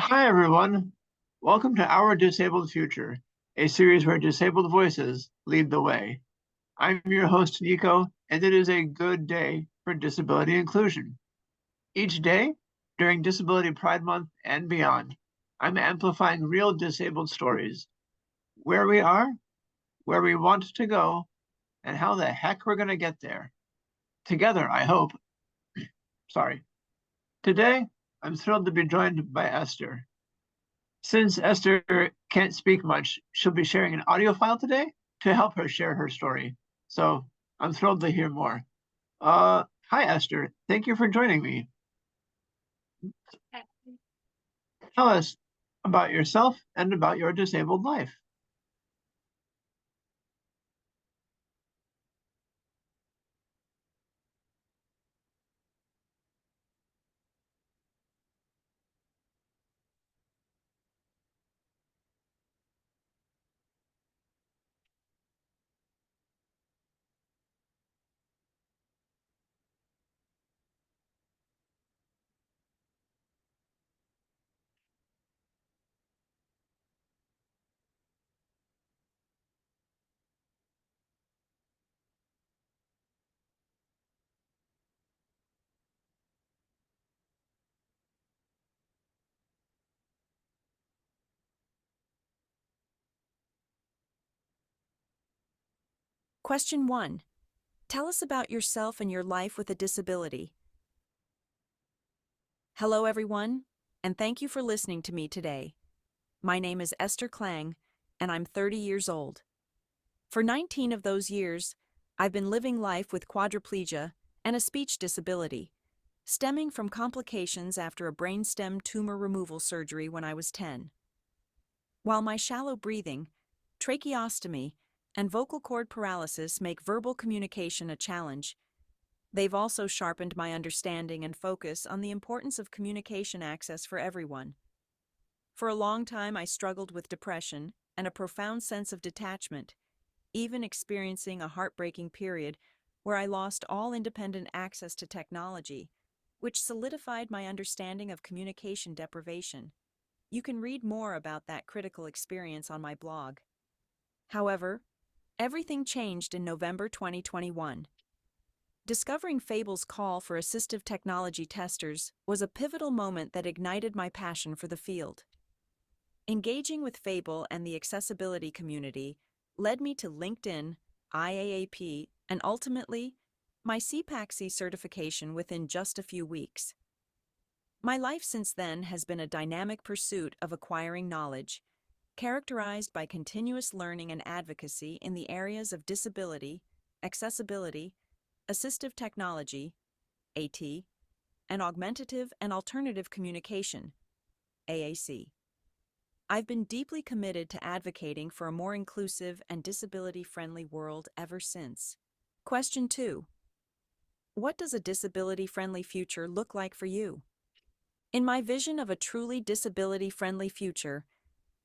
Hi, everyone. Welcome to Our Disabled Future, a series where disabled voices lead the way. I'm your host, Nico, and it is a good day for disability inclusion. Each day, during Disability Pride Month and beyond, I'm amplifying real disabled stories, where we are, where we want to go, and how the heck we're going to get there. Together, I hope. Sorry. Today, I'm thrilled to be joined by Esther. Since Esther can't speak much, she'll be sharing an audio file today to help her share her story. So I'm thrilled to hear more. Hi, Esther. Thank you for joining me. Tell us about yourself and about your disabled life. Question 1. Tell us about yourself and your life with a disability. Hello, everyone, and thank you for listening to me today. My name is Esther Klang, and I'm 30 years old. For 19 of those years, I've been living life with quadriplegia and a speech disability, stemming from complications after a brainstem tumor removal surgery when I was 10. While my shallow breathing, tracheostomy, and vocal cord paralysis make verbal communication a challenge, they've also sharpened my understanding and focus on the importance of communication access for everyone. For a long time, I struggled with depression and a profound sense of detachment, even experiencing a heartbreaking period where I lost all independent access to technology, which solidified my understanding of communication deprivation. You can read more about that critical experience on my blog. However, everything changed in November 2021. Discovering Fable's call for assistive technology testers was a pivotal moment that ignited my passion for the field. Engaging with Fable and the accessibility community led me to LinkedIn, IAAP, and ultimately, my CPAC-C certification within just a few weeks. My life since then has been a dynamic pursuit of acquiring knowledge, characterized by continuous learning and advocacy in the areas of disability, accessibility, assistive technology, AT, and augmentative and alternative communication, AAC. I've been deeply committed to advocating for a more inclusive and disability-friendly world ever since. Question 2. What does a disability-friendly future look like for you? In my vision of a truly disability-friendly future,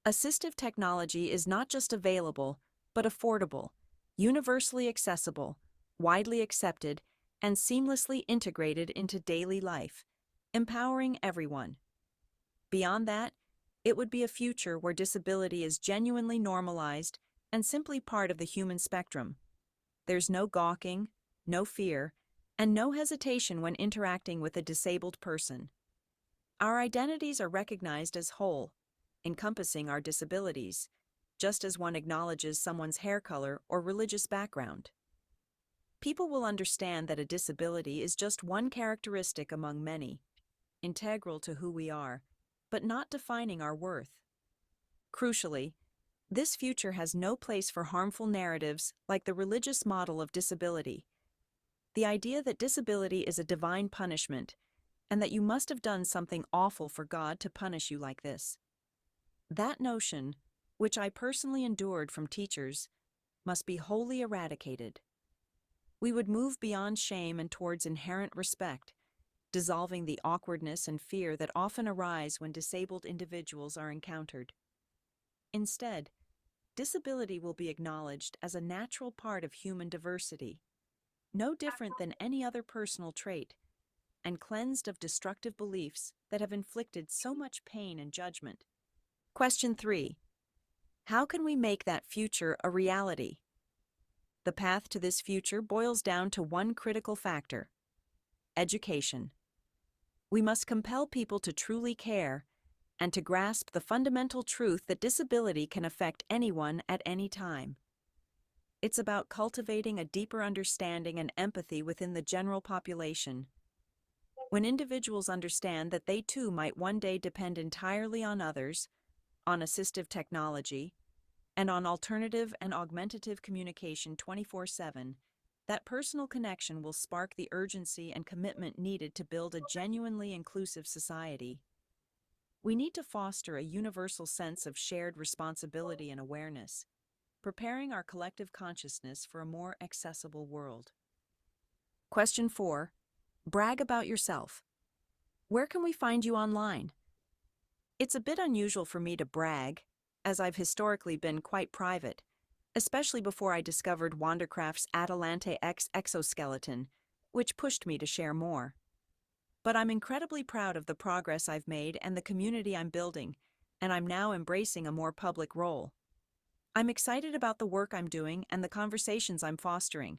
assistive technology is not just available, but affordable, universally accessible, widely accepted, and seamlessly integrated into daily life, empowering everyone. Beyond that, it would be a future where disability is genuinely normalized and simply part of the human spectrum. There's no gawking, no fear, and no hesitation when interacting with a disabled person. Our identities are recognized as whole, encompassing our disabilities, just as one acknowledges someone's hair color or religious background. People will understand that a disability is just one characteristic among many, integral to who we are, but not defining our worth. Crucially, this future has no place for harmful narratives like the religious model of disability. The idea that disability is a divine punishment and that you must have done something awful for God to punish you like this. That notion, which I personally endured from teachers, must be wholly eradicated. We would move beyond shame and towards inherent respect, dissolving the awkwardness and fear that often arise when disabled individuals are encountered. Instead, disability will be acknowledged as a natural part of human diversity, no different than any other personal trait, and cleansed of destructive beliefs that have inflicted so much pain and judgment. Question 3. How can we make that future a reality? The path to this future boils down to one critical factor: education. We must compel people to truly care and to grasp the fundamental truth that disability can affect anyone at any time. It's about cultivating a deeper understanding and empathy within the general population. When individuals understand that they too might one day depend entirely on others, on assistive technology, and on alternative and augmentative communication 24/7, that personal connection will spark the urgency and commitment needed to build a genuinely inclusive society. We need to foster a universal sense of shared responsibility and awareness, preparing our collective consciousness for a more accessible world. Question 4. Brag about yourself. Where can we find you online? It's a bit unusual for me to brag, as I've historically been quite private, especially before I discovered Wandercraft's Atalante X exoskeleton, which pushed me to share more. But I'm incredibly proud of the progress I've made and the community I'm building, and I'm now embracing a more public role. I'm excited about the work I'm doing and the conversations I'm fostering,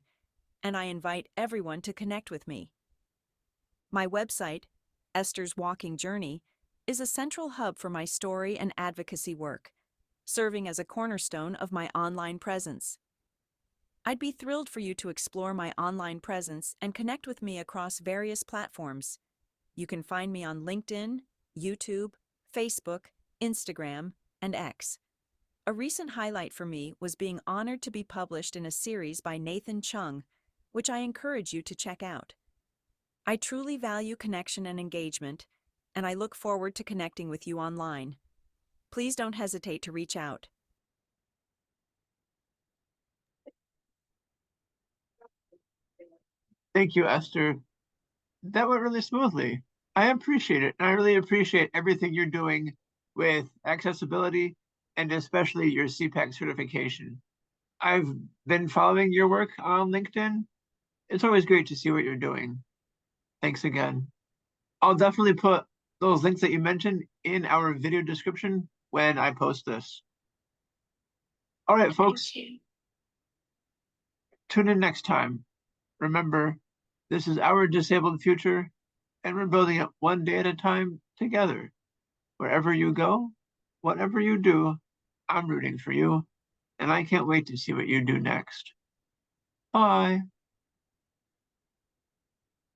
and I invite everyone to connect with me. My website, Esther's Walking Journey, is a central hub for my story and advocacy work, serving as a cornerstone of my online presence. I'd be thrilled for you to explore my online presence and connect with me across various platforms. You can find me on LinkedIn, YouTube, Facebook, Instagram, and X. A recent highlight for me was being honored to be published in a series by Nathan Chung, which I encourage you to check out. I truly value connection and engagement, and I look forward to connecting with you online. Please don't hesitate to reach out. Thank you, Esther. That went really smoothly. I appreciate it. And I really appreciate everything you're doing with accessibility and especially your CPAC certification. I've been following your work on LinkedIn. It's always great to see what you're doing. Thanks again. I'll definitely put those links that you mentioned in our video description when I post this. All right, folks, tune in next time. Remember, this is our disabled future, and we're building it one day at a time together. Wherever you go, whatever you do, I'm rooting for you, and I can't wait to see what you do next. Bye.